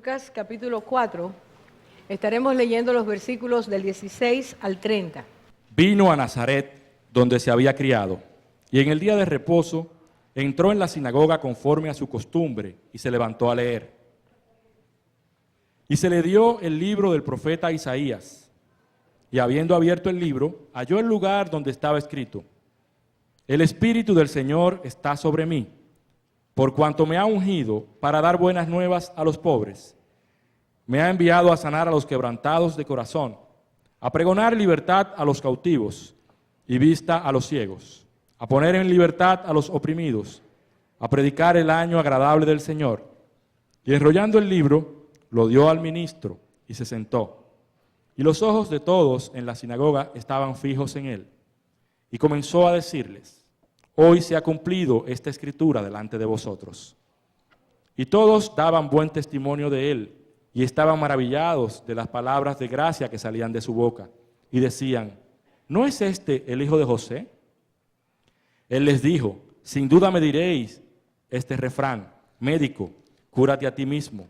Lucas capítulo 4, estaremos leyendo los versículos del 16 al 30. Vino a Nazaret, donde se había criado, y en el día de reposo entró en la sinagoga conforme a su costumbre y se levantó a leer. Y se le dio el libro del profeta Isaías, y habiendo abierto el libro, halló el lugar donde estaba escrito: El Espíritu del Señor está sobre mí, por cuanto me ha ungido para dar buenas nuevas a los pobres. Me ha enviado a sanar a los quebrantados de corazón, a pregonar libertad a los cautivos y vista a los ciegos, a poner en libertad a los oprimidos, a predicar el año agradable del Señor. Y enrollando el libro, lo dio al ministro y se sentó. Y los ojos de todos en la sinagoga estaban fijos en él. Y comenzó a decirles: Hoy se ha cumplido esta escritura delante de vosotros. Y todos daban buen testimonio de él, y estaban maravillados de las palabras de gracia que salían de su boca, y decían: ¿No es este el hijo de José? Él les dijo: Sin duda me diréis este refrán: Médico, cúrate a ti mismo.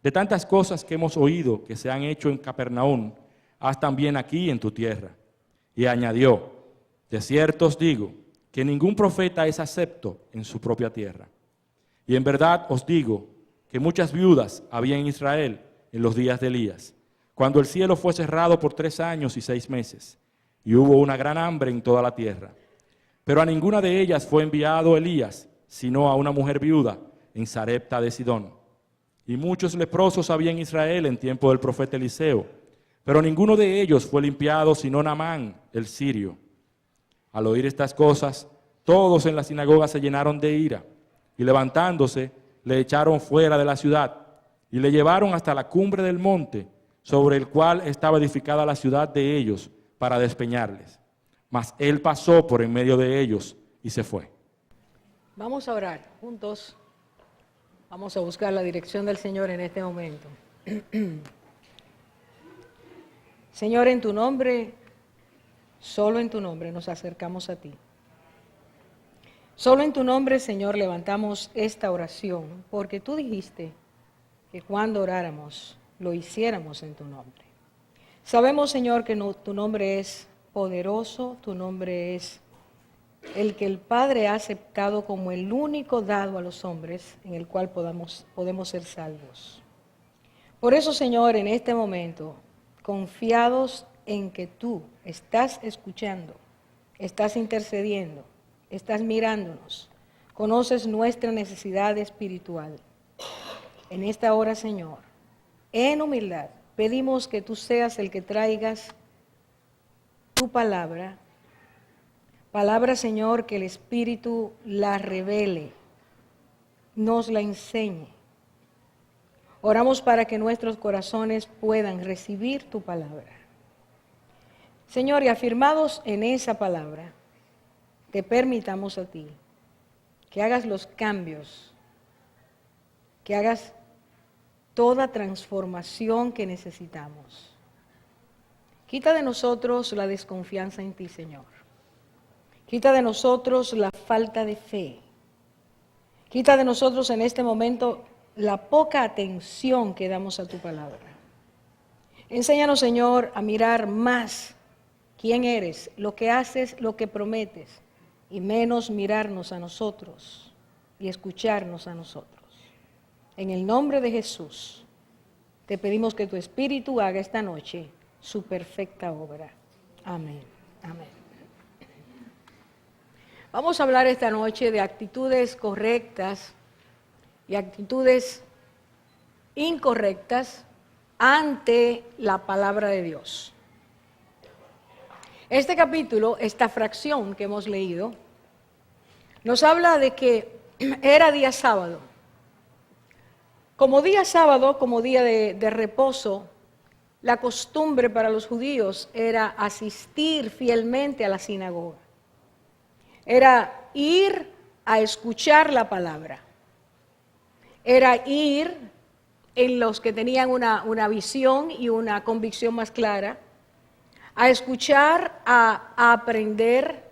De tantas cosas que hemos oído que se han hecho en Capernaum, haz también aquí en tu tierra. Y añadió: De cierto os digo que ningún profeta es acepto en su propia tierra. Y en verdad os digo que muchas viudas había en Israel en los días de Elías, cuando el cielo fue cerrado por 3 años y 6 meses, y hubo una gran hambre en toda la tierra. Pero a ninguna de ellas fue enviado Elías, sino a una mujer viuda en Sarepta de Sidón. Y muchos leprosos había en Israel en tiempo del profeta Eliseo, pero ninguno de ellos fue limpiado, sino Naamán, el sirio. Al oír estas cosas, todos en la sinagoga se llenaron de ira, y levantándose, le echaron fuera de la ciudad, y le llevaron hasta la cumbre del monte, sobre el cual estaba edificada la ciudad de ellos, para despeñarles. Mas él pasó por en medio de ellos y se fue. Vamos a orar juntos. Vamos a buscar la dirección del Señor en este momento. Señor, en tu nombre, solo en tu nombre nos acercamos a ti. Solo en tu nombre, Señor, levantamos esta oración, porque tú dijiste que cuando oráramos, lo hiciéramos en tu nombre. Sabemos, Señor, que tu nombre es poderoso, tu nombre es el que el Padre ha aceptado como el único dado a los hombres en el cual podemos ser salvos. Por eso, Señor, en este momento, confiados en que tú estás escuchando, estás intercediendo, estás mirándonos, conoces nuestra necesidad espiritual. En esta hora, Señor, en humildad, pedimos que tú seas el que traigas tu palabra, Señor, que el Espíritu la revele, nos la enseñe. Oramos para que nuestros corazones puedan recibir tu palabra. Señor, y afirmados en esa palabra, te permitamos a ti que hagas los cambios, que hagas toda transformación que necesitamos. Quita de nosotros la desconfianza en ti, Señor. Quita de nosotros la falta de fe. Quita de nosotros en este momento la poca atención que damos a tu palabra. Enséñanos, Señor, a mirar más quién eres, lo que haces, lo que prometes, y menos mirarnos a nosotros y escucharnos a nosotros. En el nombre de Jesús, te pedimos que tu Espíritu haga esta noche su perfecta obra. Amén. Amén. Vamos a hablar esta noche de actitudes correctas y actitudes incorrectas ante la palabra de Dios. Este capítulo, esta fracción que hemos leído, nos habla de que era día sábado. Como día sábado, como día de reposo, la costumbre para los judíos era asistir fielmente a la sinagoga. Era ir a escuchar la palabra. Era ir en los que tenían una visión y una convicción más clara, a escuchar, a aprender,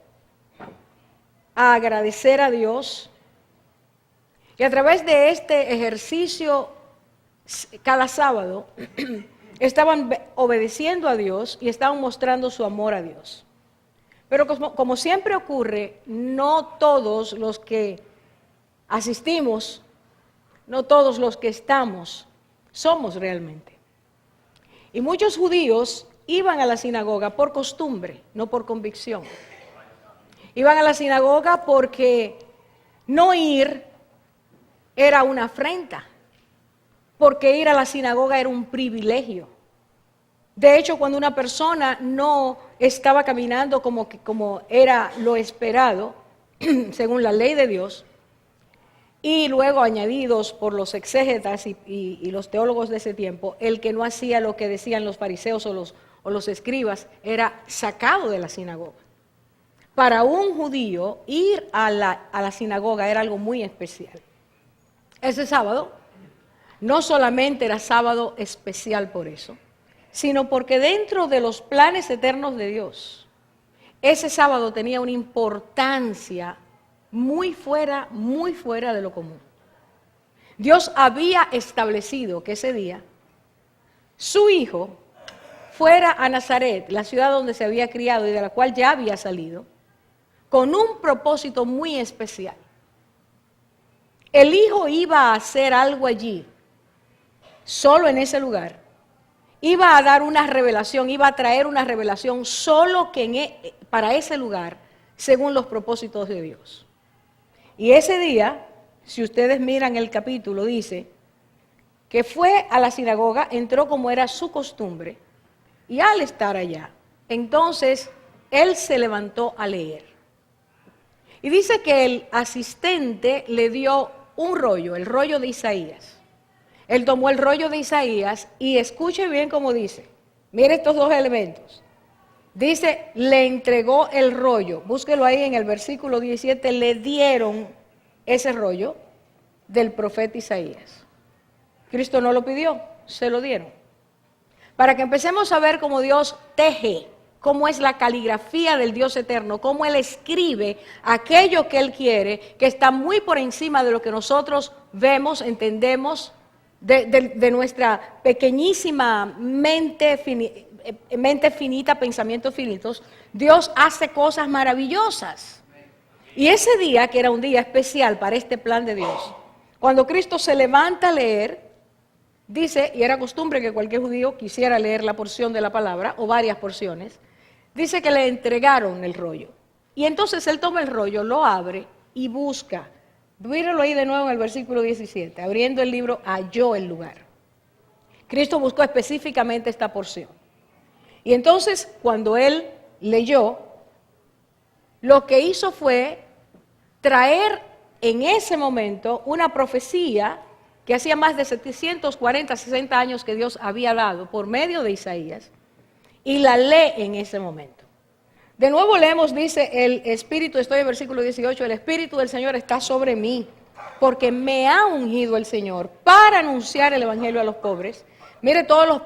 a agradecer a Dios. Y a través de este ejercicio cada sábado estaban obedeciendo a Dios y estaban mostrando su amor a Dios. Pero como siempre ocurre, no todos los que asistimos, no todos los que estamos, somos realmente. Y muchos judíos iban a la sinagoga por costumbre, no por convicción. Iban a la sinagoga porque no ir era una afrenta, porque ir a la sinagoga era un privilegio. De hecho, cuando una persona no estaba caminando como era lo esperado, según la ley de Dios, y luego añadidos por los exégetas y los teólogos de ese tiempo, el que no hacía lo que decían los fariseos o los escribas era sacado de la sinagoga. Para un judío, ir a la sinagoga era algo muy especial. Ese sábado no solamente era sábado especial por eso, sino porque dentro de los planes eternos de Dios, ese sábado tenía una importancia muy fuera de lo común. Dios había establecido que ese día su hijo fuera a Nazaret, la ciudad donde se había criado y de la cual ya había salido, con un propósito muy especial. El hijo iba a hacer algo allí, solo en ese lugar. Iba a dar una revelación, iba a traer una revelación solo para ese lugar, según los propósitos de Dios. Y ese día, si ustedes miran el capítulo, dice que fue a la sinagoga, entró como era su costumbre, y al estar allá, entonces él se levantó a leer. Y dice que el asistente le dio un rollo, el rollo de Isaías. Él tomó el rollo de Isaías y escuche bien cómo dice. Mire estos dos elementos. Dice, le entregó el rollo. Búsquelo ahí en el versículo 17. Le dieron ese rollo del profeta Isaías. Cristo no lo pidió, se lo dieron. Para que empecemos a ver cómo Dios teje, cómo es la caligrafía del Dios eterno, cómo Él escribe aquello que Él quiere, que está muy por encima de lo que nosotros vemos, entendemos, de nuestra pequeñísima mente finita, pensamientos finitos. Dios hace cosas maravillosas. Y ese día, que era un día especial para este plan de Dios, cuando Cristo se levanta a leer, dice, y era costumbre que cualquier judío quisiera leer la porción de la palabra, o varias porciones, dice que le entregaron el rollo. Y entonces él toma el rollo, lo abre y busca. Míralo ahí de nuevo en el versículo 17. Abriendo el libro, halló el lugar. Cristo buscó específicamente esta porción. Y entonces, cuando él leyó, lo que hizo fue traer en ese momento una profecía que hacía más de 740, 60 años que Dios había dado por medio de Isaías, y la lee en ese momento. De nuevo leemos, dice el Espíritu, estoy en versículo 18, el Espíritu del Señor está sobre mí, porque me ha ungido el Señor para anunciar el Evangelio a los pobres. Mire todos los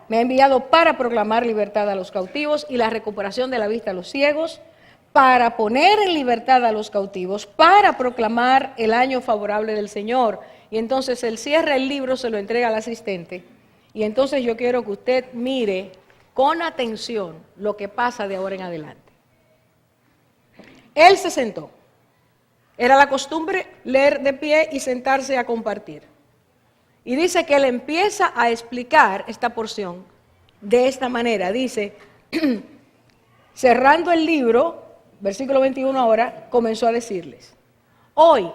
me ha enviado para proclamar libertad a los cautivos y la recuperación de la vista a los ciegos, para poner en libertad a los cautivos, para proclamar el año favorable del Señor. Y entonces él cierra el libro, se lo entrega al asistente, y entonces yo quiero que usted mire con atención lo que pasa de ahora en adelante. Él se sentó. Era la costumbre leer de pie y sentarse a compartir. Y dice que él empieza a explicar esta porción de esta manera. Dice, cerrando el libro, versículo 21 ahora, comenzó a decirles, hoy,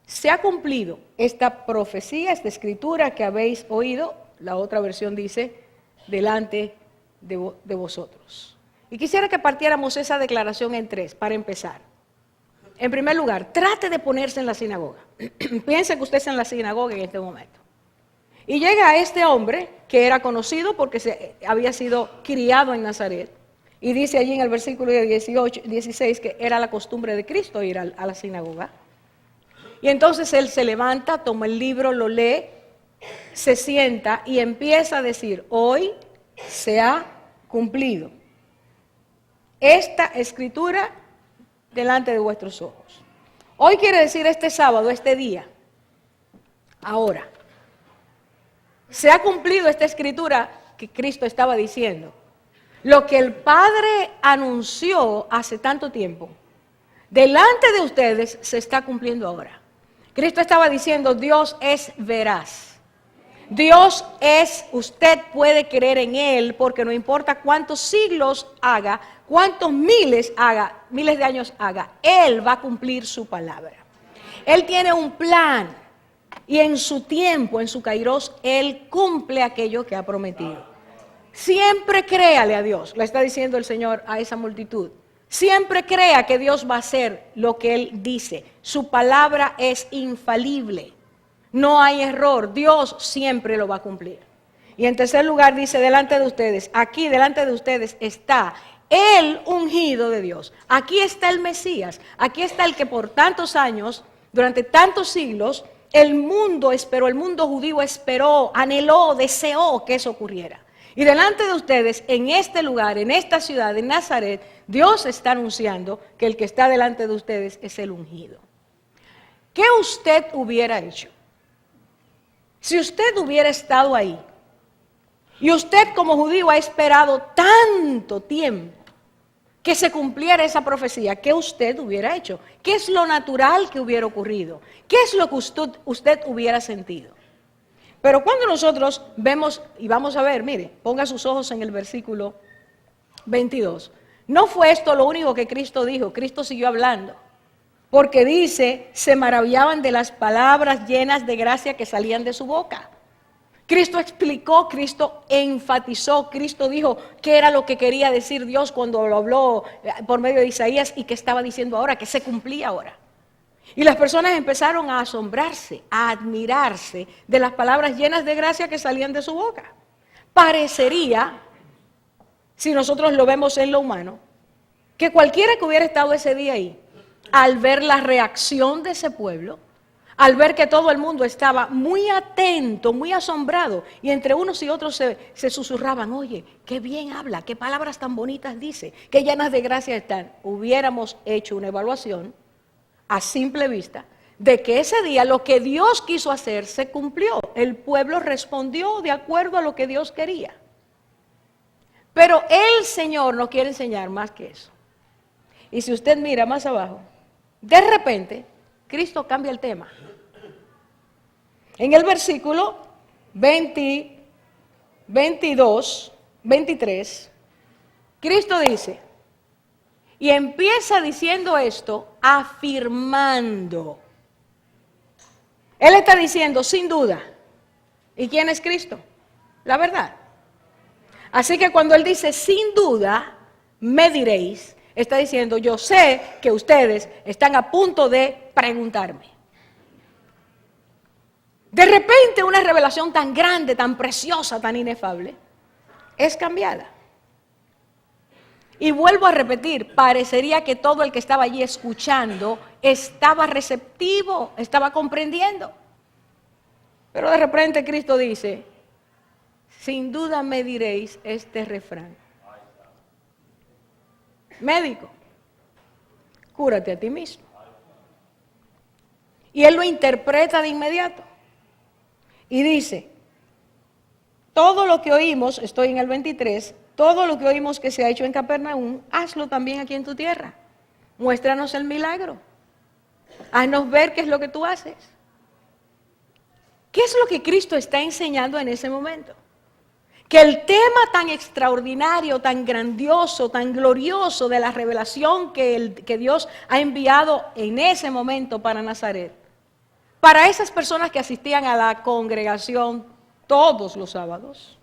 se ha cumplido esta profecía, esta escritura que habéis oído. La otra versión dice, delante de vosotros. Y quisiera que partiéramos esa declaración en tres, para empezar. En primer lugar, trate de ponerse en la sinagoga. Piense que usted está en la sinagoga en este momento. Y llega este hombre, que era conocido porque había sido criado en Nazaret, y dice allí en el versículo 16 que era la costumbre de Cristo ir a la sinagoga. Y entonces él se levanta, toma el libro, lo lee, se sienta y empieza a decir, hoy se ha cumplido esta escritura delante de vuestros ojos. Hoy quiere decir este sábado, este día. Ahora, se ha cumplido esta escritura que Cristo estaba diciendo. Lo que el Padre anunció hace tanto tiempo, delante de ustedes se está cumpliendo ahora. Cristo estaba diciendo, Dios es veraz. Dios es, usted puede creer en Él porque no importa cuántos siglos haga, cuántos miles de años haga, Él va a cumplir su palabra. Él tiene un plan y en su tiempo, en su kairos, Él cumple aquello que ha prometido. Siempre créale a Dios, le está diciendo el Señor a esa multitud. Siempre crea que Dios va a hacer lo que Él dice. Su palabra es infalible. No hay error, Dios siempre lo va a cumplir. Y en tercer lugar dice, delante de ustedes, aquí delante de ustedes está el ungido de Dios. Aquí está el Mesías, aquí está el que por tantos años, durante tantos siglos, el mundo esperó, el mundo judío esperó, anheló, deseó que eso ocurriera. Y delante de ustedes, en este lugar, en esta ciudad, en Nazaret, Dios está anunciando que el que está delante de ustedes es el ungido. ¿Qué usted hubiera hecho? Si usted hubiera estado ahí y usted como judío ha esperado tanto tiempo que se cumpliera esa profecía, ¿qué usted hubiera hecho? ¿Qué es lo natural que hubiera ocurrido? ¿Qué es lo que usted hubiera sentido? Pero cuando nosotros vemos, y vamos a ver, mire, ponga sus ojos en el versículo 22. No fue esto lo único que Cristo dijo, Cristo siguió hablando. Porque dice, se maravillaban de las palabras llenas de gracia que salían de su boca. Cristo explicó, Cristo enfatizó, Cristo dijo qué era lo que quería decir Dios cuando lo habló por medio de Isaías y qué estaba diciendo ahora, que se cumplía ahora. Y las personas empezaron a asombrarse, a admirarse de las palabras llenas de gracia que salían de su boca. Parecería, si nosotros lo vemos en lo humano, que cualquiera que hubiera estado ese día ahí, al ver la reacción de ese pueblo, al ver que todo el mundo estaba muy atento, muy asombrado, y entre unos y otros se susurraban, oye, qué bien habla, qué palabras tan bonitas dice, qué llenas de gracia están. Hubiéramos hecho una evaluación a simple vista de que ese día lo que Dios quiso hacer se cumplió. El pueblo respondió de acuerdo a lo que Dios quería. Pero el Señor nos quiere enseñar más que eso. Y si usted mira más abajo, de repente, Cristo cambia el tema. En el versículo 22, 23, Cristo dice, y empieza diciendo esto, afirmando. Él está diciendo, sin duda, ¿y quién es Cristo? La verdad. Así que cuando Él dice, sin duda, me diréis, está diciendo, yo sé que ustedes están a punto de preguntarme. De repente una revelación tan grande, tan preciosa, tan inefable, es cambiada. Y vuelvo a repetir, parecería que todo el que estaba allí escuchando estaba receptivo, estaba comprendiendo. Pero de repente Cristo dice, sin duda me diréis este refrán. Médico, cúrate a ti mismo. Y él lo interpreta de inmediato. Y dice, todo lo que oímos, estoy en el 23, todo lo que oímos que se ha hecho en Capernaum, hazlo también aquí en tu tierra. Muéstranos el milagro. Haznos ver qué es lo que tú haces. ¿Qué es lo que Cristo está enseñando en ese momento? Que el tema tan extraordinario, tan grandioso, tan glorioso de la revelación que Dios ha enviado en ese momento para Nazaret, para esas personas que asistían a la congregación todos los sábados,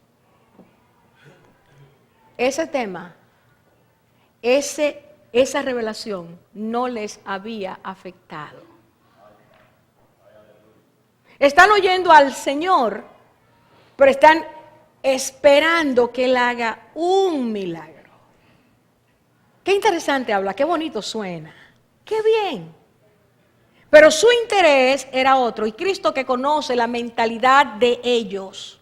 ese tema, esa revelación no les había afectado. Están oyendo al Señor, pero están esperando que Él haga un milagro. Qué interesante habla, qué bonito suena, qué bien. Pero su interés era otro, y Cristo, que conoce la mentalidad de ellos,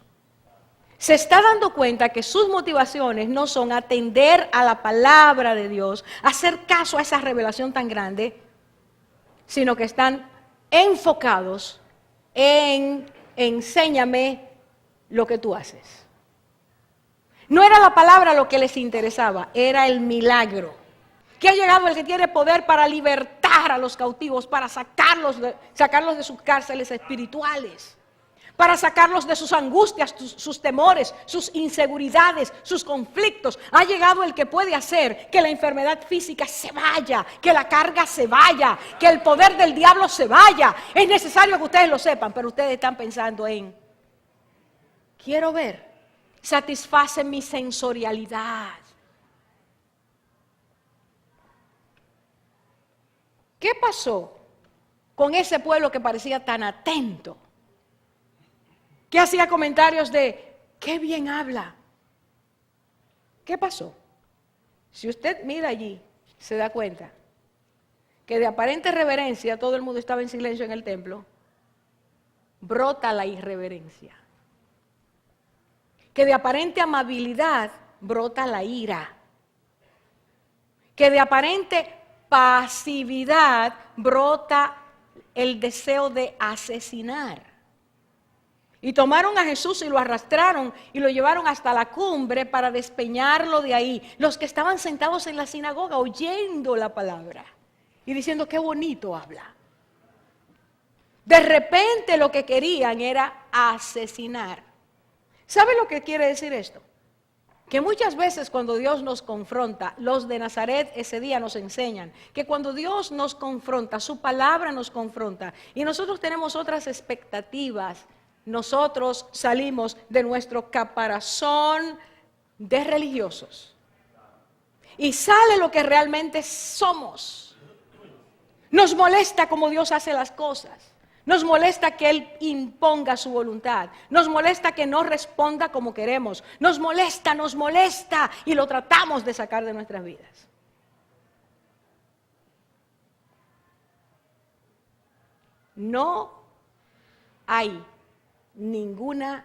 se está dando cuenta que sus motivaciones no son atender a la palabra de Dios, hacer caso a esa revelación tan grande, sino que están enfocados en enséñame lo que tú haces. No era la palabra lo que les interesaba, era el milagro. Que ha llegado el que tiene poder para libertar a los cautivos, para sacarlos de sus cárceles espirituales, para sacarlos de sus angustias, sus temores, sus inseguridades, sus conflictos. Ha llegado el que puede hacer que la enfermedad física se vaya, que la carga se vaya, que el poder del diablo se vaya. Es necesario que ustedes lo sepan, pero ustedes están pensando en, quiero ver, satisface mi sensorialidad. ¿Qué pasó con ese pueblo que parecía tan atento? Que hacía comentarios de, qué bien habla. ¿Qué pasó? Si usted mira allí, se da cuenta que de aparente reverencia todo el mundo estaba en silencio en el templo, brota la irreverencia. Que de aparente amabilidad brota la ira. Que de aparente pasividad brota el deseo de asesinar. Y tomaron a Jesús y lo arrastraron y lo llevaron hasta la cumbre para despeñarlo de ahí. Los que estaban sentados en la sinagoga oyendo la palabra y diciendo qué bonito habla. De repente lo que querían era asesinar. ¿Sabe lo que quiere decir esto? Que muchas veces cuando Dios nos confronta, los de Nazaret ese día nos enseñan que cuando Dios nos confronta, su palabra nos confronta y nosotros tenemos otras expectativas, nosotros salimos de nuestro caparazón de religiosos y sale lo que realmente somos. Nos molesta cómo Dios hace las cosas. Nos molesta que Él imponga su voluntad. Nos molesta que no responda como queremos. Nos molesta y lo tratamos de sacar de nuestras vidas. No hay ninguna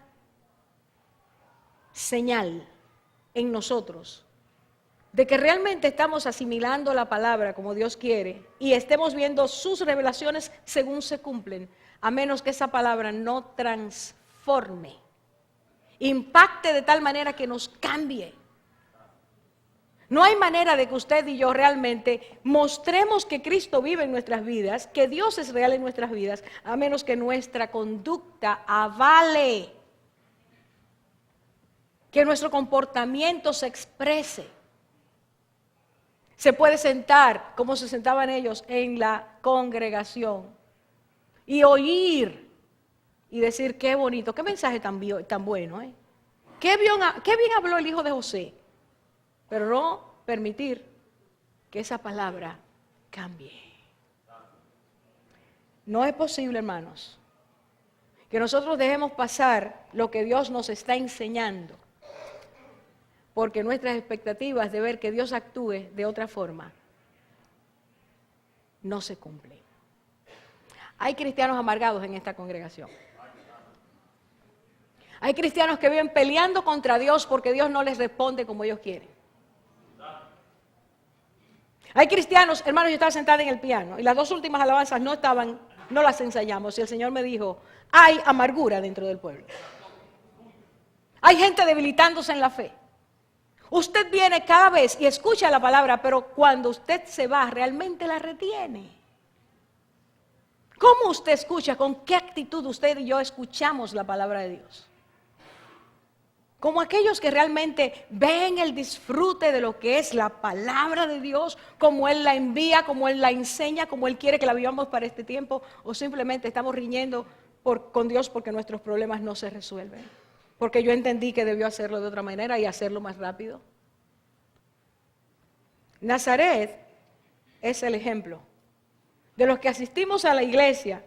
señal en nosotros de que realmente estamos asimilando la palabra como Dios quiere y estemos viendo sus revelaciones según se cumplen, a menos que esa palabra no transforme, impacte de tal manera que nos cambie. No hay manera de que usted y yo realmente mostremos que Cristo vive en nuestras vidas, que Dios es real en nuestras vidas, a menos que nuestra conducta avale, que nuestro comportamiento se exprese. Se puede sentar, como se sentaban ellos en la congregación, y oír y decir, qué bonito, qué mensaje tan bueno, ¿eh? Qué bien habló el hijo de José, pero no permitir que esa palabra cambie. No es posible, hermanos, que nosotros dejemos pasar lo que Dios nos está enseñando, porque nuestras expectativas de ver que Dios actúe de otra forma no se cumplen. Hay cristianos amargados en esta congregación. Hay cristianos que viven peleando contra Dios porque Dios no les responde como ellos quieren. Hay cristianos, hermanos, yo estaba sentada en el piano y las dos últimas alabanzas no las ensayamos y el Señor me dijo, hay amargura dentro del pueblo. Hay gente debilitándose en la fe. Usted viene cada vez y escucha la palabra, pero cuando usted se va, realmente la retiene. ¿Cómo usted escucha? ¿Con qué actitud usted y yo escuchamos la palabra de Dios? Como aquellos que realmente ven el disfrute de lo que es la palabra de Dios, como Él la envía, como Él la enseña, como Él quiere que la vivamos para este tiempo, o simplemente estamos riñendo con Dios porque nuestros problemas no se resuelven. Porque yo entendí que debió hacerlo de otra manera y hacerlo más rápido. Nazaret es el ejemplo de los que asistimos a la iglesia.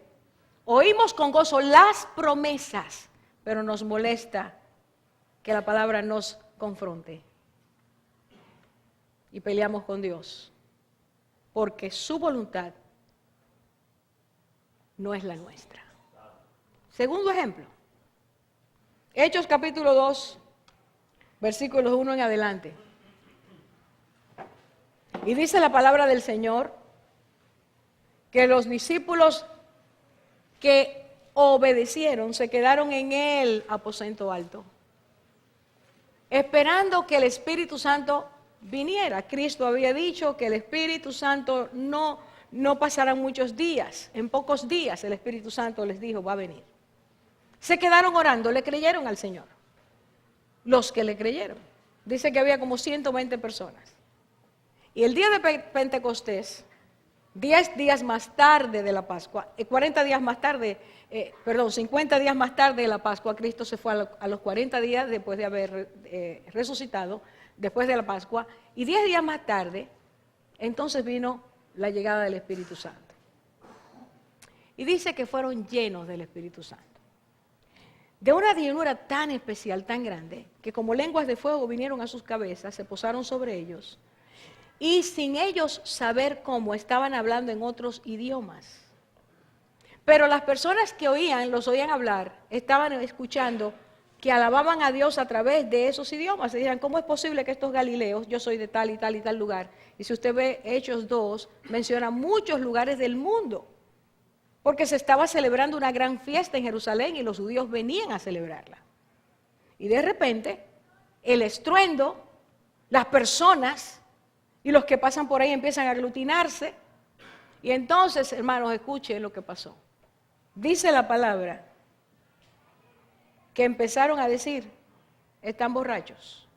Oímos con gozo las promesas, pero nos molesta que la palabra nos confronte. Y peleamos con Dios, porque su voluntad no es la nuestra. Segundo ejemplo. Hechos capítulo 2, versículos 1 en adelante. Y dice la palabra del Señor que los discípulos que obedecieron, se quedaron en el aposento alto, esperando que el Espíritu Santo viniera. Cristo había dicho que el Espíritu Santo no pasarán muchos días, en pocos días el Espíritu Santo les dijo, va a venir. Se quedaron orando, le creyeron al Señor. Los que le creyeron. Dice que había como 120 personas. Y el día de Pentecostés, 10 días más tarde de la Pascua, 50 días más tarde de la Pascua, Cristo se fue a los 40 días después de haber resucitado, después de la Pascua, y 10 días más tarde, entonces vino la llegada del Espíritu Santo. Y dice que fueron llenos del Espíritu Santo. De una llenura tan especial, tan grande, que como lenguas de fuego vinieron a sus cabezas, se posaron sobre ellos, y sin ellos saber cómo, estaban hablando en otros idiomas. Pero las personas que los oían hablar, estaban escuchando que alababan a Dios a través de esos idiomas. Se decían, ¿cómo es posible que estos galileos, yo soy de tal y tal y tal lugar? Y si usted ve Hechos 2, menciona muchos lugares del mundo, porque se estaba celebrando una gran fiesta en Jerusalén y los judíos venían a celebrarla. Y de repente, el estruendo, las personas y los que pasan por ahí empiezan a aglutinarse. Y entonces, hermanos, escuchen lo que pasó. Dice la palabra que empezaron a decir, están borrachos.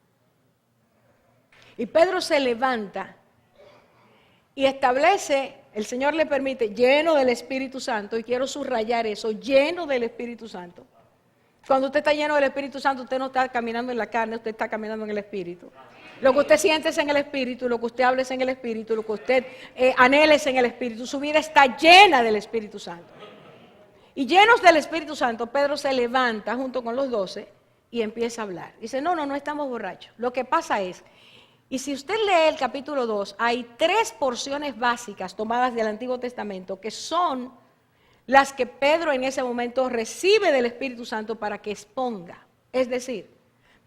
Y Pedro se levanta y establece, el Señor le permite, lleno del Espíritu Santo, y quiero subrayar eso, lleno del Espíritu Santo. Cuando usted está lleno del Espíritu Santo, usted no está caminando en la carne, usted está caminando en el Espíritu. Lo que usted siente es en el Espíritu, lo que usted habla es en el Espíritu, lo que usted anhela es en el Espíritu. Su vida está llena del Espíritu Santo. Y llenos del Espíritu Santo, Pedro se levanta junto con los 12 y empieza a hablar. Dice, no estamos borrachos. Lo que pasa es, y si usted lee el capítulo 2, hay 3 porciones básicas tomadas del Antiguo Testamento que son las que Pedro en ese momento recibe del Espíritu Santo para que exponga. Es decir,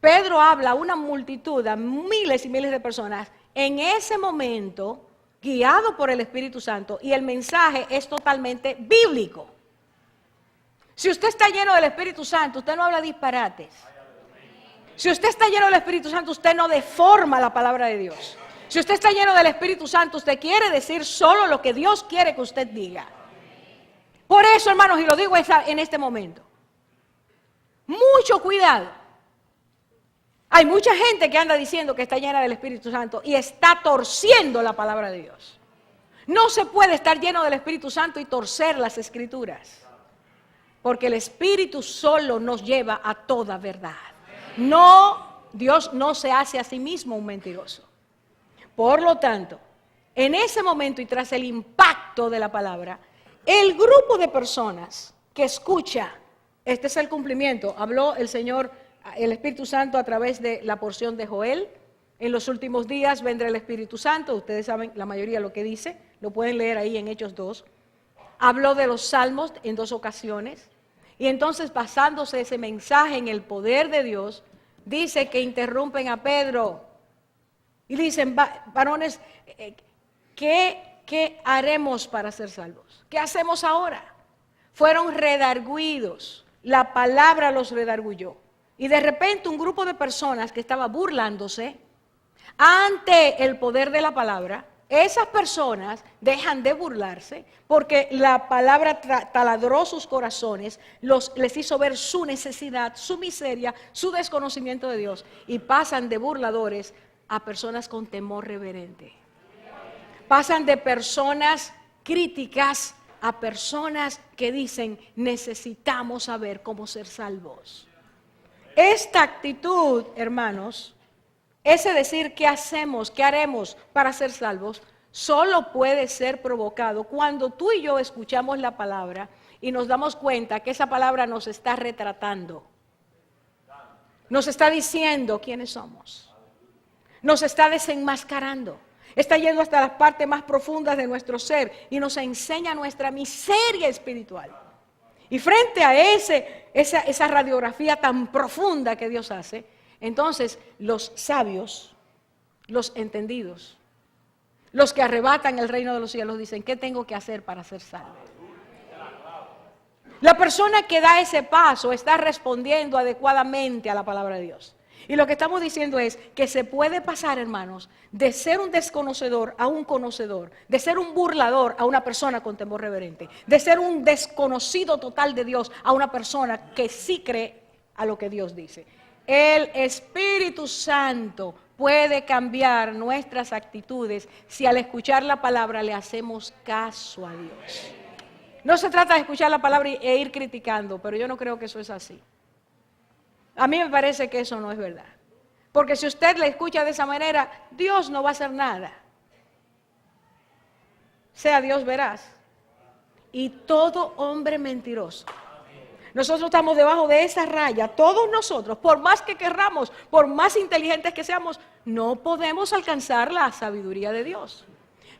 Pedro habla a una multitud, a miles y miles de personas, en ese momento, guiado por el Espíritu Santo, y el mensaje es totalmente bíblico. Si usted está lleno del Espíritu Santo, usted no habla disparates. Si usted está lleno del Espíritu Santo, usted no deforma la palabra de Dios. Si usted está lleno del Espíritu Santo, usted quiere decir solo lo que Dios quiere que usted diga. Por eso, hermanos, y lo digo en este momento, mucho cuidado. Hay mucha gente que anda diciendo que está llena del Espíritu Santo y está torciendo la palabra de Dios. No se puede estar lleno del Espíritu Santo y torcer las Escrituras. Porque el Espíritu solo nos lleva a toda verdad. No, Dios no se hace a sí mismo un mentiroso. Por lo tanto, en ese momento y tras el impacto de la palabra, el grupo de personas que escucha, este es el cumplimiento, habló el Señor, el Espíritu Santo a través de la porción de Joel. En los últimos días vendrá el Espíritu Santo, ustedes saben la mayoría lo que dice, lo pueden leer ahí en Hechos 2. Habló de los salmos en 2 ocasiones. Y entonces, basándose ese mensaje en el poder de Dios, dice que interrumpen a Pedro. Y dicen, varones, ¿qué haremos para ser salvos? ¿Qué hacemos ahora? Fueron redarguidos. La palabra los redarguyó. Y de repente un grupo de personas que estaba burlándose ante el poder de la palabra, esas personas dejan de burlarse porque la palabra taladró sus corazones, les hizo ver su necesidad, su miseria, su desconocimiento de Dios y pasan de burladores a personas con temor reverente. Pasan de personas críticas a personas que dicen necesitamos saber cómo ser salvos. Esta actitud, hermanos, ese decir qué hacemos, qué haremos para ser salvos, solo puede ser provocado cuando tú y yo escuchamos la palabra y nos damos cuenta que esa palabra nos está retratando. Nos está diciendo quiénes somos. Nos está desenmascarando. Está yendo hasta las partes más profundas de nuestro ser y nos enseña nuestra miseria espiritual. Y frente a esa radiografía tan profunda que Dios hace, entonces los sabios, los entendidos, los que arrebatan el reino de los cielos dicen, ¿qué tengo que hacer para ser salvo? La persona que da ese paso está respondiendo adecuadamente a la palabra de Dios. Y lo que estamos diciendo es que se puede pasar, hermanos, de ser un desconocedor a un conocedor, de ser un burlador a una persona con temor reverente, de ser un desconocido total de Dios a una persona que sí cree a lo que Dios dice. El Espíritu Santo puede cambiar nuestras actitudes si al escuchar la palabra le hacemos caso a Dios. No se trata de escuchar la palabra e ir criticando, pero yo no creo que eso es así. A mí me parece que eso no es verdad. Porque si usted le escucha de esa manera, Dios no va a hacer nada. Sea Dios veraz. Y todo hombre mentiroso. Nosotros estamos debajo de esa raya, todos nosotros, por más que querramos, por más inteligentes que seamos, no podemos alcanzar la sabiduría de Dios.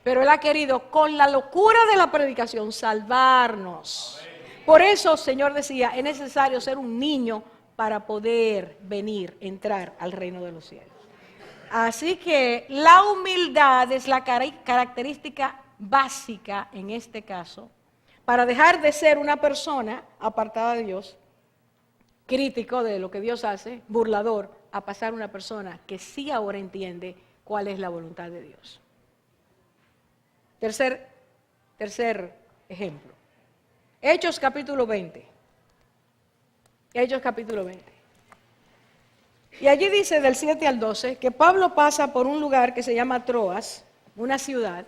Pero Él ha querido, con la locura de la predicación, salvarnos. Por eso, Señor decía, es necesario ser un niño para poder entrar al reino de los cielos. Así que la humildad es la característica básica en este caso, para dejar de ser una persona apartada de Dios, crítico de lo que Dios hace, burlador, a pasar una persona que sí ahora entiende cuál es la voluntad de Dios. Tercer ejemplo. Hechos capítulo 20. Hechos capítulo 20. Y allí dice del 7 al 12 que Pablo pasa por un lugar que se llama Troas, una ciudad,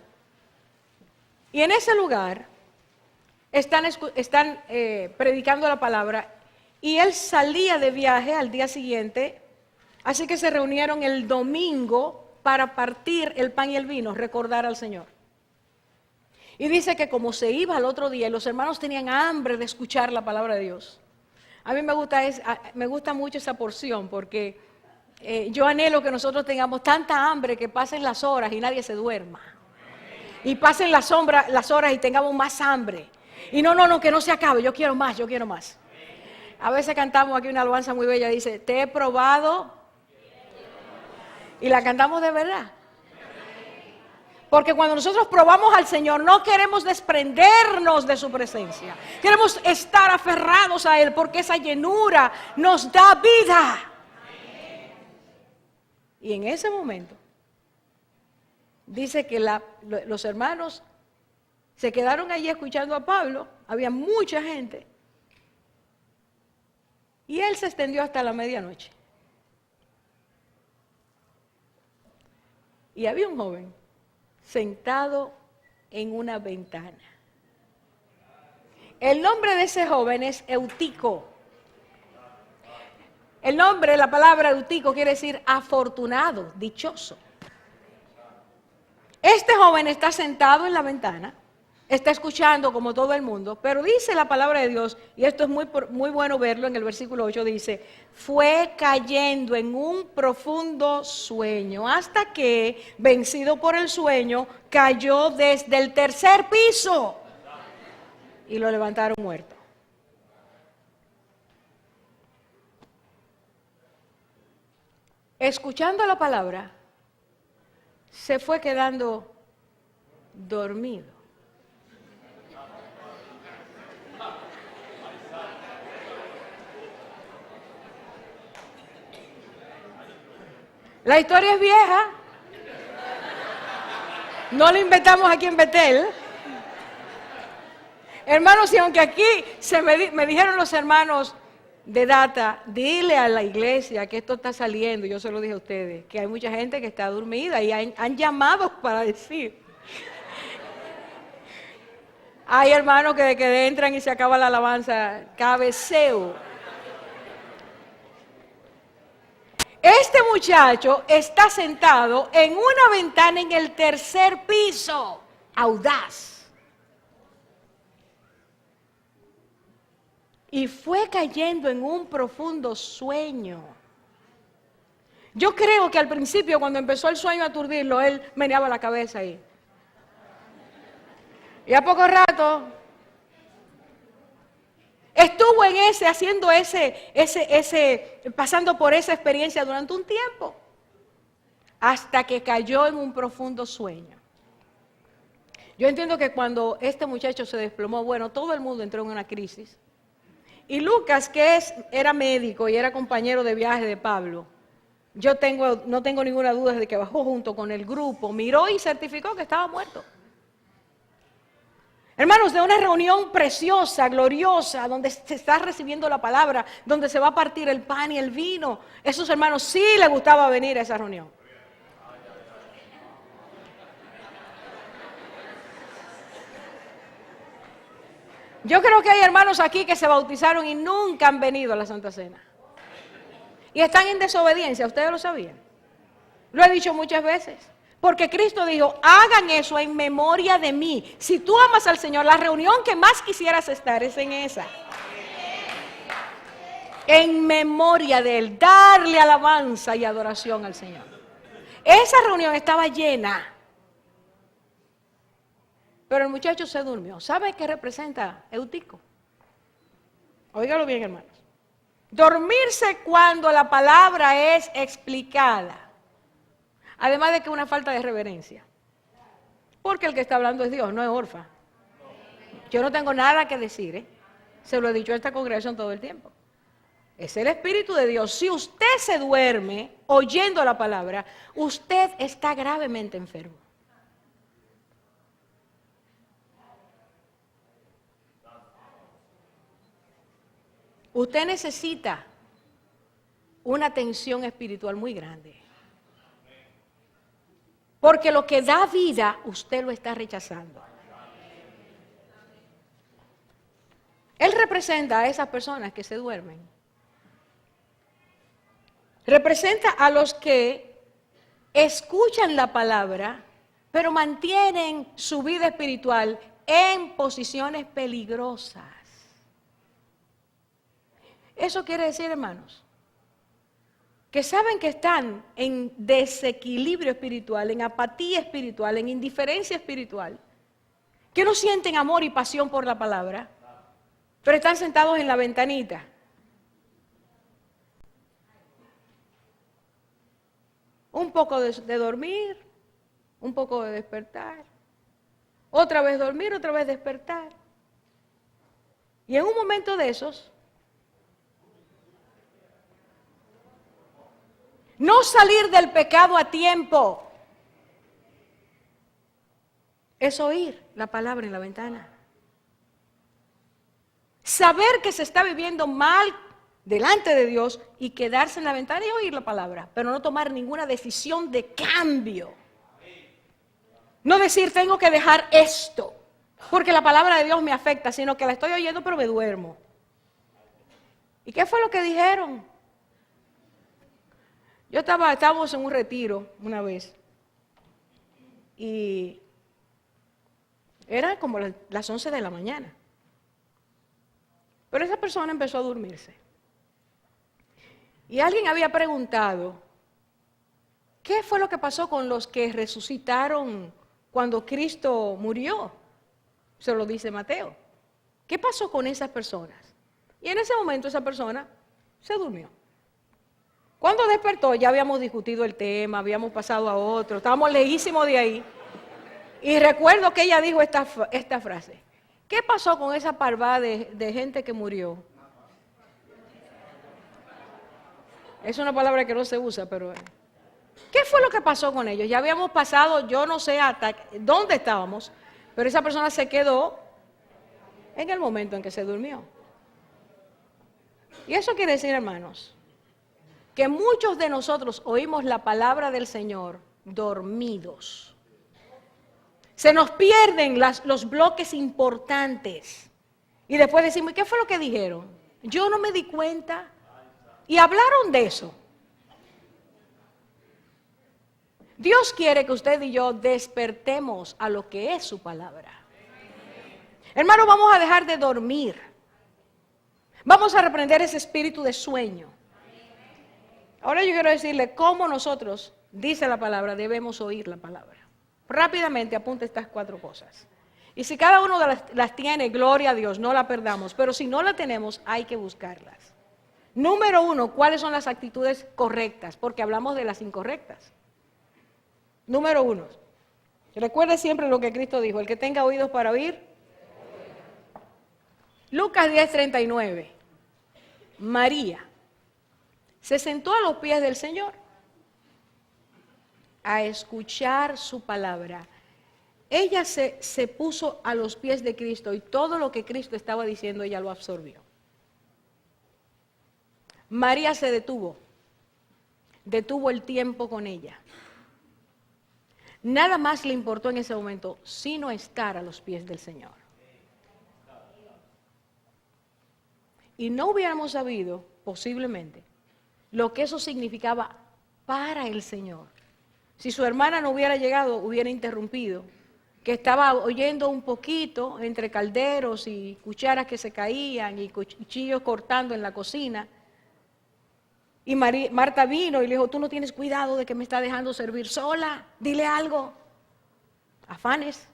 y en ese lugar están predicando la palabra, y él salía de viaje al día siguiente, así que se reunieron el domingo para partir el pan y el vino, recordar al Señor. Y dice que como se iba al otro día, y los hermanos tenían hambre de escuchar la palabra de Dios. A mí me gusta mucho esa porción, porque yo anhelo que nosotros tengamos tanta hambre que pasen las horas y nadie se duerma. Y pasen las horas y tengamos más hambre. Y no, que no se acabe, yo quiero más, yo quiero más. A veces cantamos aquí una alabanza muy bella, dice, te he probado, y la cantamos de verdad. Porque cuando nosotros probamos al Señor, no queremos desprendernos de su presencia. Queremos estar aferrados a Él, porque esa llenura nos da vida. Y en ese momento, dice que los hermanos se quedaron allí escuchando a Pablo, había mucha gente, y él se extendió hasta la medianoche. Y había un joven sentado en una ventana. El nombre de ese joven es Eutico. El nombre, la palabra Eutico quiere decir afortunado, dichoso. Este joven está sentado en la ventana, está escuchando como todo el mundo, pero dice la palabra de Dios, y esto es muy bueno verlo en el versículo 8, dice, fue cayendo en un profundo sueño, hasta que, vencido por el sueño, cayó desde el tercer piso y lo levantaron muerto. Escuchando la palabra, se fue quedando dormido. La historia es vieja. No la inventamos aquí en Betel. Hermanos, y aunque aquí me dijeron los hermanos de Data, dile a la iglesia que esto está saliendo, yo se lo dije a ustedes, que hay mucha gente que está dormida y han llamado para decir. Hay hermanos que entran y se acaba la alabanza, cabeceo. Este muchacho está sentado en una ventana en el tercer piso, audaz. Y fue cayendo en un profundo sueño. Yo creo que al principio, cuando empezó el sueño a aturdirlo, él meneaba la cabeza ahí. Y a poco rato, estuvo en pasando por esa experiencia durante un tiempo, hasta que cayó en un profundo sueño. Yo entiendo que cuando este muchacho se desplomó, bueno, todo el mundo entró en una crisis. Y Lucas, que era médico y era compañero de viaje de Pablo, no tengo ninguna duda de que bajó junto con el grupo, miró y certificó que estaba muerto. Hermanos, de una reunión preciosa, gloriosa, donde se está recibiendo la palabra, donde se va a partir el pan y el vino, esos hermanos sí les gustaba venir a esa reunión. Yo creo que hay hermanos aquí que se bautizaron y nunca han venido a la Santa Cena. Y están en desobediencia, ¿ustedes lo sabían? Lo he dicho muchas veces. Porque Cristo dijo, hagan eso en memoria de mí. Si tú amas al Señor, la reunión que más quisieras estar es en esa. En memoria de Él, darle alabanza y adoración al Señor. Esa reunión estaba llena. Pero el muchacho se durmió. ¿Sabe qué representa Eutico? Óigalo bien, hermanos. Dormirse cuando la palabra es explicada. Además de que es una falta de reverencia. Porque el que está hablando es Dios, no es Orfa. Yo no tengo nada que decir, ¿eh? Se lo he dicho a esta congregación todo el tiempo. Es el Espíritu de Dios. Si usted se duerme oyendo la palabra, usted está gravemente enfermo. Usted necesita una atención espiritual muy grande. Porque lo que da vida, usted lo está rechazando. Él representa a esas personas que se duermen. Representa a los que escuchan la palabra, pero mantienen su vida espiritual en posiciones peligrosas. Eso quiere decir, hermanos, que saben que están en desequilibrio espiritual, en apatía espiritual, en indiferencia espiritual, que no sienten amor y pasión por la palabra, pero están sentados en la ventanita. Un poco de dormir, un poco de despertar, otra vez dormir, otra vez despertar. Y en un momento de esos, no salir del pecado a tiempo es oír la palabra en la ventana. Saber que se está viviendo mal delante de Dios y quedarse en la ventana y oír la palabra, pero no tomar ninguna decisión de cambio. No decir, tengo que dejar esto, porque la palabra de Dios me afecta, sino que la estoy oyendo pero me duermo. ¿Y qué fue lo que dijeron? Estábamos en un retiro una vez y era como las 11 de la mañana. Pero esa persona empezó a dormirse. Y alguien había preguntado, ¿qué fue lo que pasó con los que resucitaron cuando Cristo murió? Se lo dice Mateo. ¿Qué pasó con esas personas? Y en ese momento esa persona se durmió. Cuando despertó ya habíamos discutido el tema, habíamos pasado a otro, estábamos lejísimos de ahí. Y recuerdo que ella dijo esta frase. ¿Qué pasó con esa parvada de gente que murió? Es una palabra que no se usa, pero... ¿Qué fue lo que pasó con ellos? Ya habíamos pasado, yo no sé hasta dónde estábamos, pero esa persona se quedó en el momento en que se durmió. Y eso quiere decir, hermanos, que muchos de nosotros oímos la palabra del Señor dormidos. Se nos pierden los bloques importantes. Y después decimos, ¿y qué fue lo que dijeron? Yo no me di cuenta. Y hablaron de eso. Dios quiere que usted y yo despertemos a lo que es su palabra. Hermano, vamos a dejar de dormir. Vamos a reprender ese espíritu de sueño. Ahora yo quiero decirle cómo nosotros, dice la palabra, debemos oír la palabra. Rápidamente apunte estas 4 cosas. Y si cada uno las tiene, gloria a Dios, no la perdamos. Pero si no la tenemos, hay que buscarlas. Número 1, ¿cuáles son las actitudes correctas? Porque hablamos de las incorrectas. Número 1, recuerde siempre lo que Cristo dijo, el que tenga oídos para oír. Lucas 10:39. María, se sentó a los pies del Señor a escuchar su palabra. Ella se puso a los pies de Cristo y todo lo que Cristo estaba diciendo ella lo absorbió. María se detuvo el tiempo con ella. Nada más le importó en ese momento sino estar a los pies del Señor. Y no hubiéramos sabido, posiblemente, lo que eso significaba para el Señor. Si su hermana no hubiera llegado, hubiera interrumpido, que estaba oyendo un poquito entre calderos y cucharas que se caían y cuchillos cortando en la cocina. Y Marta vino y le dijo, tú no tienes cuidado de que me está dejando servir sola, dile algo. Afanes.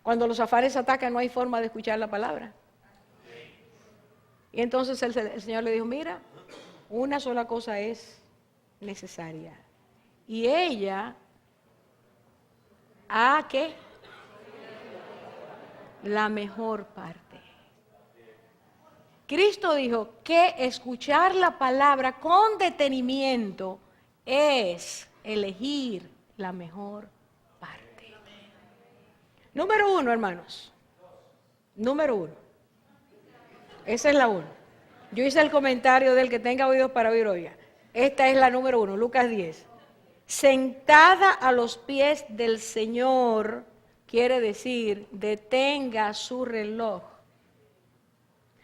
Cuando los afanes atacan no hay forma de escuchar la palabra. Y entonces el Señor le dijo, mira, una sola cosa es necesaria. Y ella, ¿a qué? La mejor parte. Cristo dijo que escuchar la palabra con detenimiento es elegir la mejor parte. Número 1, hermanos. Número 1. Esa es la 1. Yo hice el comentario del que tenga oídos para oír, oiga. Esta es la número 1, Lucas 10. Sentada a los pies del Señor, quiere decir, detenga su reloj.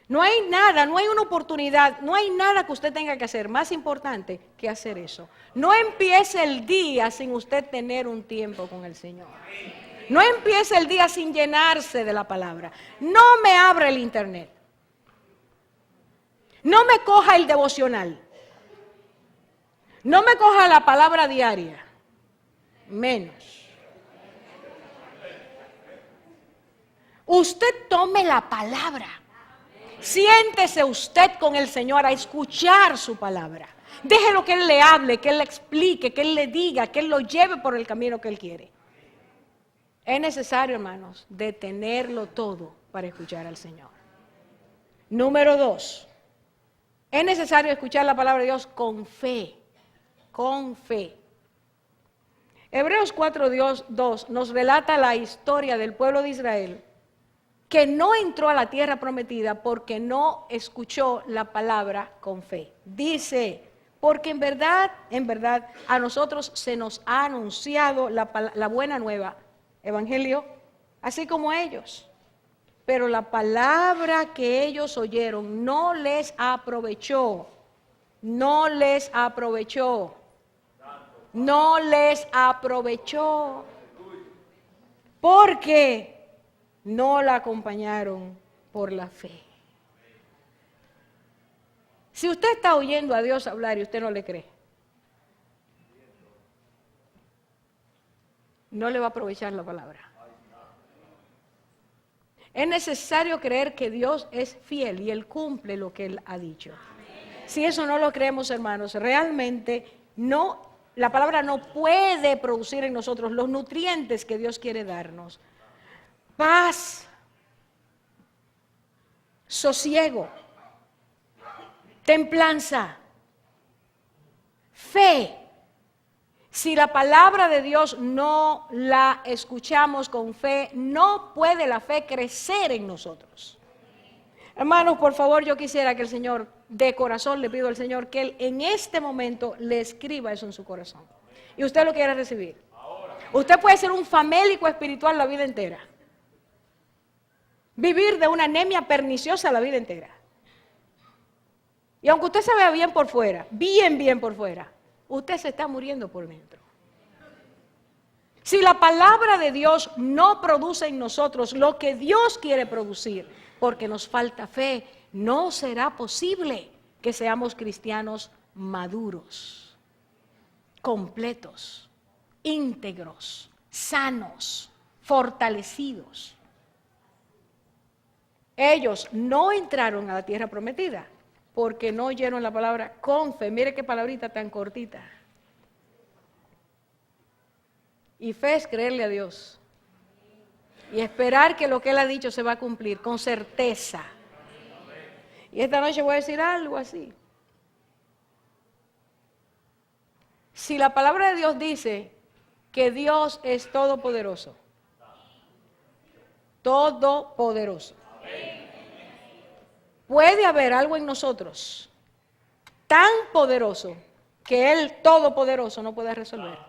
No hay nada, no hay una oportunidad, no hay nada que usted tenga que hacer más importante que hacer eso. No empiece el día sin usted tener un tiempo con el Señor. No empiece el día sin llenarse de la palabra. No me abra el internet. No me coja el devocional. No me coja la palabra diaria. Menos. Usted tome la palabra. Siéntese usted con el Señor a escuchar su palabra. Déjelo que Él le hable, que Él le explique, que Él le diga, que Él lo lleve por el camino que Él quiere. Es necesario, hermanos, detenerlo todo para escuchar al Señor. Número 2. Es necesario escuchar la palabra de Dios con fe. Con fe. Hebreos 4:2 nos relata la historia del pueblo de Israel que no entró a la tierra prometida porque no escuchó la palabra con fe. Dice, porque en verdad, a nosotros se nos ha anunciado la buena nueva, evangelio, así como a ellos. Pero la palabra que ellos oyeron no les aprovechó. No les aprovechó. No les aprovechó. Porque no la acompañaron por la fe. Si usted está oyendo a Dios hablar y usted no le cree, no le va a aprovechar la palabra. Es necesario creer que Dios es fiel y Él cumple lo que Él ha dicho. Si eso no lo creemos, hermanos, realmente la palabra no puede producir en nosotros los nutrientes que Dios quiere darnos. Paz, sosiego, templanza, fe. Si la palabra de Dios no la escuchamos con fe, no puede la fe crecer en nosotros. Hermanos, por favor, yo quisiera que el Señor, de corazón le pido al Señor que Él en este momento le escriba eso en su corazón. Y usted lo quiere recibir. Usted puede ser un famélico espiritual la vida entera. Vivir de una anemia perniciosa la vida entera. Y aunque usted se vea bien por fuera, bien por fuera, usted se está muriendo por dentro. Si la palabra de Dios no produce en nosotros lo que Dios quiere producir, porque nos falta fe, no será posible que seamos cristianos maduros, completos, íntegros, sanos, fortalecidos. Ellos no entraron a la tierra prometida porque no oyeron la palabra con fe. Mire qué palabrita tan cortita. Y fe es creerle a Dios y esperar que lo que Él ha dicho se va a cumplir con certeza. Y esta noche voy a decir algo así. Si la palabra de Dios dice que Dios es todopoderoso, todopoderoso, puede haber algo en nosotros tan poderoso que Él todopoderoso no puede resolver.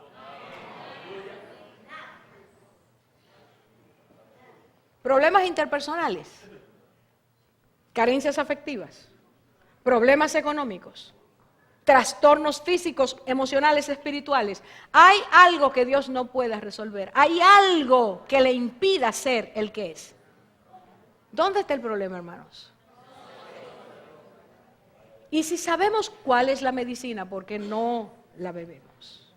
Problemas interpersonales, carencias afectivas, problemas económicos, trastornos físicos, emocionales, espirituales. Hay algo que Dios no pueda resolver. Hay algo que le impida ser el que es. ¿Dónde está el problema, hermanos? Y si sabemos cuál es la medicina, ¿por qué no la bebemos?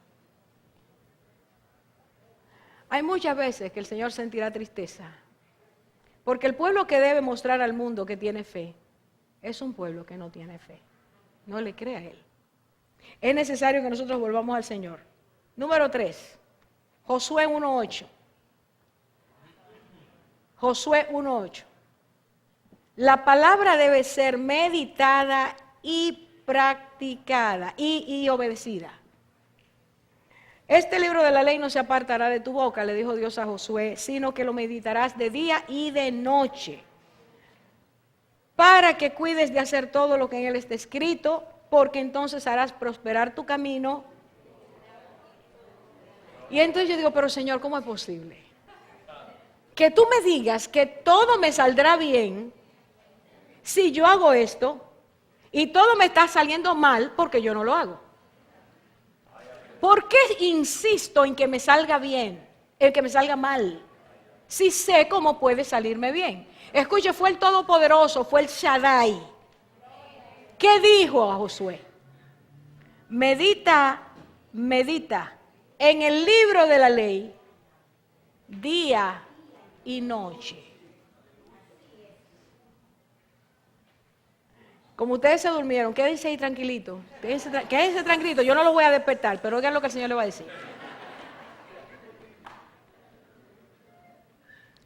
Hay muchas veces que el Señor sentirá tristeza, porque el pueblo que debe mostrar al mundo que tiene fe, es un pueblo que no tiene fe. No le cree a Él. Es necesario que nosotros volvamos al Señor. Número 3, Josué 1:8. Josué 1:8. La palabra debe ser meditada y practicada y obedecida. Este libro de la ley no se apartará de tu boca, le dijo Dios a Josué, sino que lo meditarás de día y de noche, para que cuides de hacer todo lo que en él está escrito, porque entonces harás prosperar tu camino. Y entonces yo digo, pero Señor, ¿cómo es posible que tú me digas que todo me saldrá bien si yo hago esto y todo me está saliendo mal porque yo no lo hago? ¿Por qué insisto en que me salga bien, el que me salga mal, si sé cómo puede salirme bien? Escuche, fue el Todopoderoso, fue el Shaddai. ¿Qué dijo a Josué? Medita en el libro de la ley día y noche. Como ustedes se durmieron, quédense ahí tranquilitos. Quédense tranquilitos, yo no los voy a despertar, pero oigan lo que el Señor le va a decir.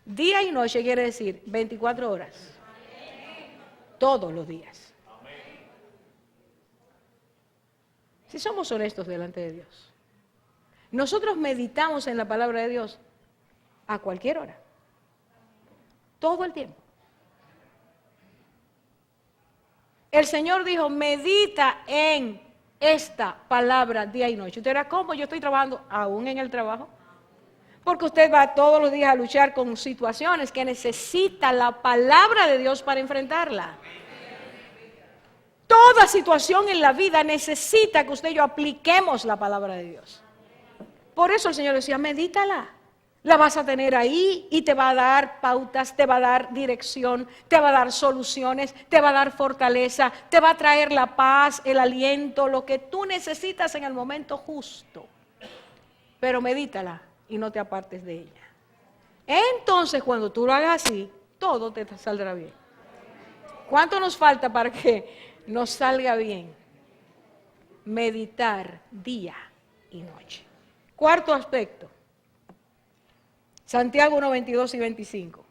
Día y noche quiere decir 24 horas. Todos los días. Si somos honestos delante de Dios, nosotros meditamos en la palabra de Dios a cualquier hora. Todo el tiempo. El Señor dijo, medita en esta palabra día y noche. Usted dirá, ¿cómo? Yo estoy trabajando aún en el trabajo. Porque usted va todos los días a luchar con situaciones que necesita la palabra de Dios para enfrentarla. Toda situación en la vida necesita que usted y yo apliquemos la palabra de Dios. Por eso el Señor decía, medítala. La vas a tener ahí y te va a dar pautas, te va a dar dirección, te va a dar soluciones, te va a dar fortaleza, te va a traer la paz, el aliento, lo que tú necesitas en el momento justo. Pero medítala y no te apartes de ella. Entonces, cuando tú lo hagas así, todo te saldrá bien. ¿Cuánto nos falta para que nos salga bien? Meditar día y noche. Cuarto aspecto. Santiago 1, 22 y 25.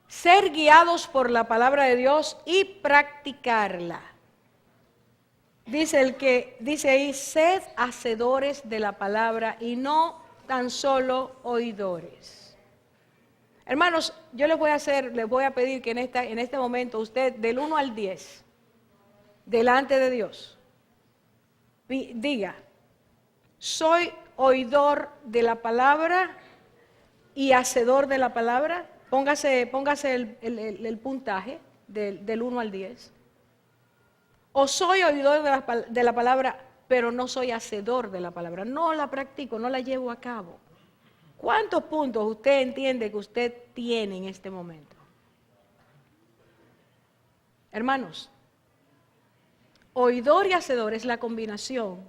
Ser guiados por la palabra de Dios y practicarla. Dice ahí, sed hacedores de la palabra y no tan solo oidores. Hermanos, yo les voy a pedir que en este momento usted del 1 al 10, delante de Dios, diga, soy oidor de la palabra y hacedor de la palabra. Póngase el puntaje del 1 al 10. O soy oidor de la palabra, pero no soy hacedor de la palabra. No la practico, no la llevo a cabo. ¿Cuántos puntos usted entiende que usted tiene en este momento? Hermanos, oidor y hacedor es la combinación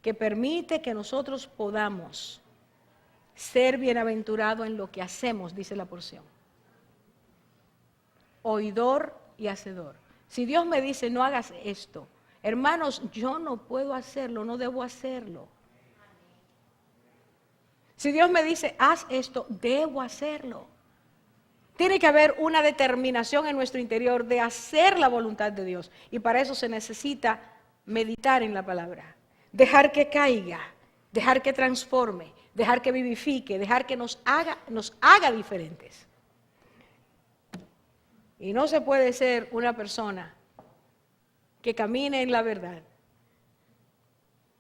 que permite que nosotros podamos ser bienaventurados en lo que hacemos, dice la porción. Oidor y hacedor. Si Dios me dice, no hagas esto, hermanos, yo no puedo hacerlo, no debo hacerlo. Si Dios me dice, haz esto, debo hacerlo. Tiene que haber una determinación en nuestro interior de hacer la voluntad de Dios. Y para eso se necesita meditar en la palabra. Dejar que caiga, dejar que transforme, dejar que vivifique, dejar que nos haga diferentes. Y no se puede ser una persona que camine en la verdad,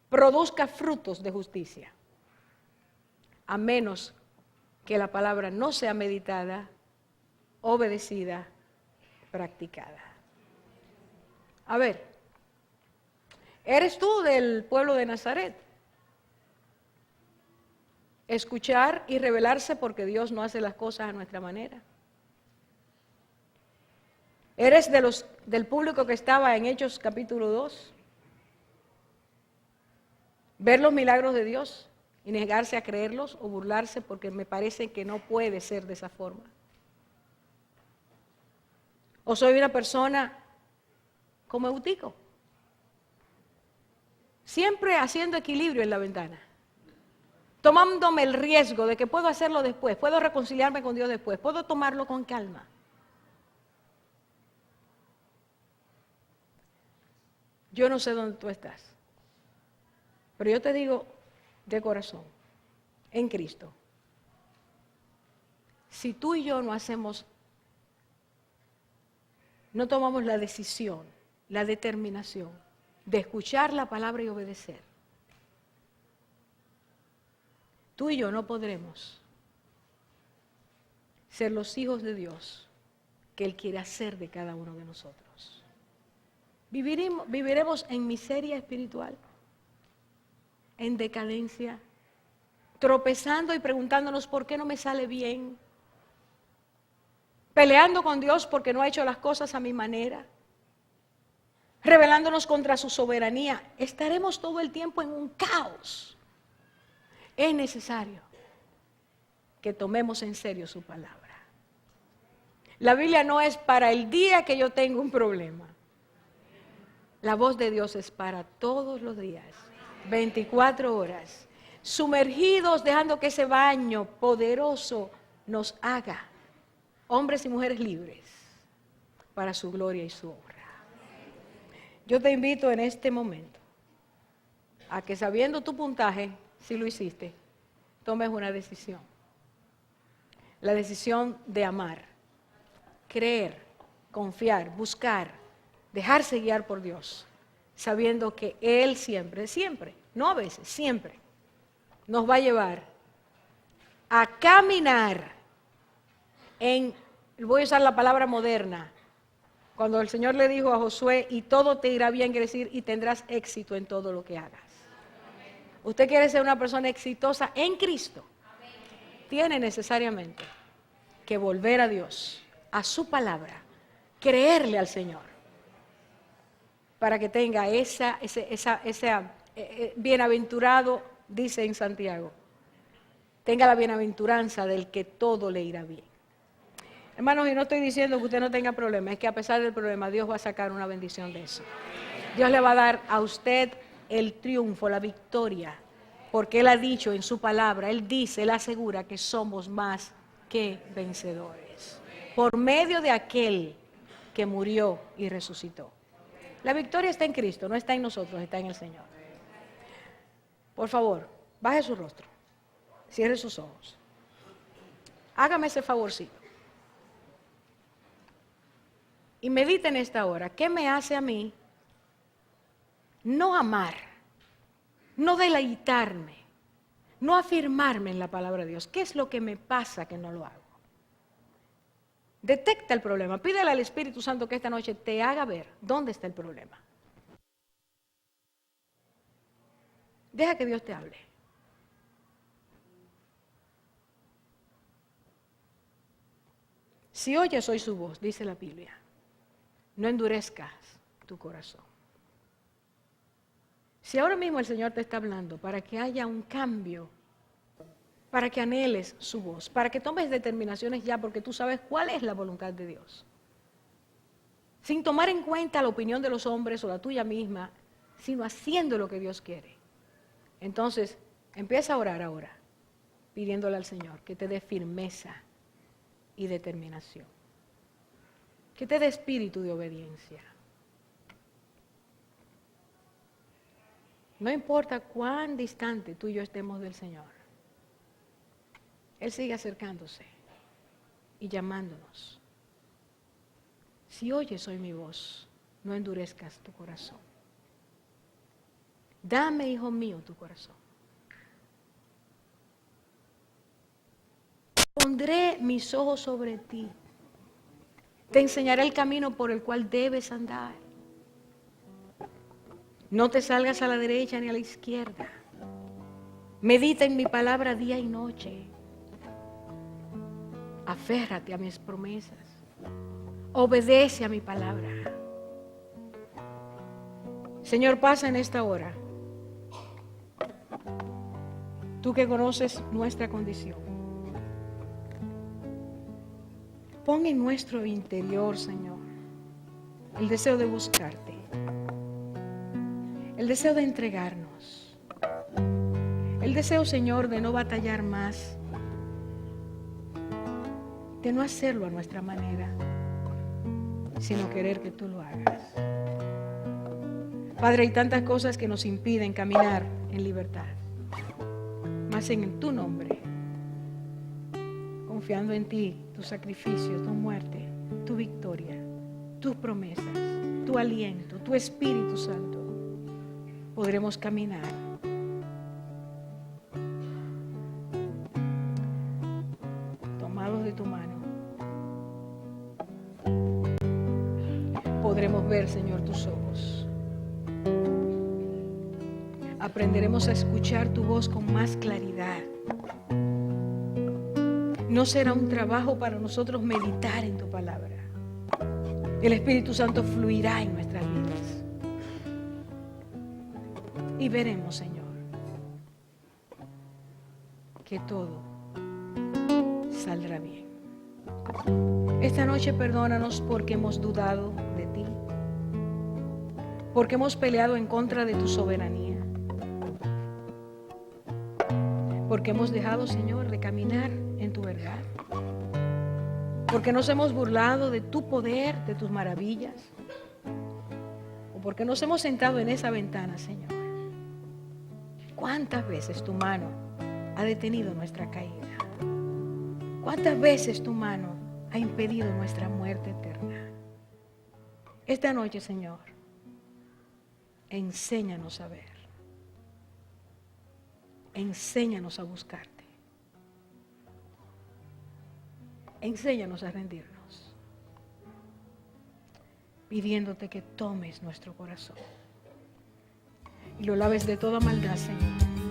produzca frutos de justicia, a menos que la palabra no sea meditada, obedecida, practicada. A ver, ¿eres tú del pueblo de Nazaret? Escuchar y rebelarse porque Dios no hace las cosas a nuestra manera. ¿Eres del público que estaba en Hechos capítulo 2? Ver los milagros de Dios y negarse a creerlos o burlarse porque me parece que no puede ser de esa forma. ¿O soy una persona como Eutico? Siempre haciendo equilibrio en la ventana. Tomándome el riesgo de que puedo hacerlo después, puedo reconciliarme con Dios después, puedo tomarlo con calma. Yo no sé dónde tú estás, pero yo te digo de corazón, en Cristo, si tú y yo no tomamos la decisión, la determinación de escuchar la palabra y obedecer, tú y yo no podremos ser los hijos de Dios que Él quiere hacer de cada uno de nosotros. Viviremos en miseria espiritual, en decadencia, tropezando y preguntándonos por qué no me sale bien, peleando con Dios porque no ha hecho las cosas a mi manera, rebelándonos contra su soberanía. Estaremos todo el tiempo en un caos. Es necesario que tomemos en serio su palabra. La Biblia no es para el día que yo tengo un problema. La voz de Dios es para todos los días, 24 horas, sumergidos, dejando que ese baño poderoso nos haga hombres y mujeres libres para su gloria y su honra. Yo te invito en este momento a que, sabiendo tu puntaje, si lo hiciste, tomes una decisión. La decisión de amar, creer, confiar, buscar, dejarse guiar por Dios, sabiendo que Él siempre, no a veces, siempre, nos va a llevar a caminar voy a usar la palabra moderna, cuando el Señor le dijo a Josué, y todo te irá bien, quiere decir, y tendrás éxito en todo lo que hagas. Usted quiere ser una persona exitosa en Cristo, tiene necesariamente que volver a Dios, a su palabra, creerle al Señor, para que tenga esa bienaventurado, dice en Santiago, tenga la bienaventuranza del que todo le irá bien. Hermanos, y no estoy diciendo que usted no tenga problemas, es que a pesar del problema, Dios va a sacar una bendición de eso. Dios le va a dar a usted el triunfo, la victoria, porque Él ha dicho en su palabra, Él dice, Él asegura que somos más que vencedores, por medio de aquel que murió y resucitó. La victoria está en Cristo, no está en nosotros, está en el Señor. Por favor, baje su rostro, cierre sus ojos. Hágame ese favorcito. Y medite en esta hora, ¿qué me hace a mí no amar, no deleitarme, no afirmarme en la palabra de Dios? ¿Qué es lo que me pasa que no lo hago? Detecta el problema, pídele al Espíritu Santo que esta noche te haga ver dónde está el problema. Deja que Dios te hable. Si oyes hoy su voz, dice la Biblia, no endurezcas tu corazón. Si ahora mismo el Señor te está hablando para que haya un cambio, para que anheles su voz, para que tomes determinaciones ya, porque tú sabes cuál es la voluntad de Dios, sin tomar en cuenta la opinión de los hombres o la tuya misma, sino haciendo lo que Dios quiere. Entonces, empieza a orar ahora, pidiéndole al Señor que te dé firmeza, y determinación. Que te dé espíritu de obediencia. No importa cuán distante tú y yo estemos del Señor. Él sigue acercándose y llamándonos. Si oyes hoy mi voz, no endurezcas tu corazón. Dame, hijo mío, tu corazón. Pondré mis ojos sobre ti. Te enseñaré el camino por el cual debes andar. No te salgas a la derecha ni a la izquierda. Medita en mi palabra día y noche. Aférrate a mis promesas. Obedece a mi palabra. Señor, pasa en esta hora. Tú que conoces nuestra condición. Pon en nuestro interior, Señor, el deseo de buscarte. El deseo de entregarnos. El deseo, Señor, de no batallar más. De no hacerlo a nuestra manera, sino querer que tú lo hagas. Padre, hay tantas cosas que nos impiden caminar en libertad. Mas en tu nombre, confiando en ti, tu sacrificio, tu muerte, tu victoria, tus promesas, tu aliento, tu Espíritu Santo, podremos caminar. Tomados de tu mano, podremos ver, Señor, tus ojos. Aprenderemos a escuchar tu voz con más claridad. No será un trabajo para nosotros meditar en tu palabra. El Espíritu Santo fluirá en nuestras vidas. Y veremos, Señor, que todo saldrá bien. Esta noche perdónanos porque hemos dudado de ti, porque hemos peleado en contra de tu soberanía, porque hemos dejado, Señor, de caminar en tu verdad, porque nos hemos burlado de tu poder, de tus maravillas, o porque nos hemos sentado en esa ventana, Señor. ¿Cuántas veces tu mano ha detenido nuestra caída? ¿Cuántas veces tu mano ha impedido nuestra muerte eterna? Esta noche, Señor, enséñanos a ver. Enséñanos a buscarte. Enséñanos a rendirnos, pidiéndote que tomes nuestro corazón y lo laves de toda maldad, Señor.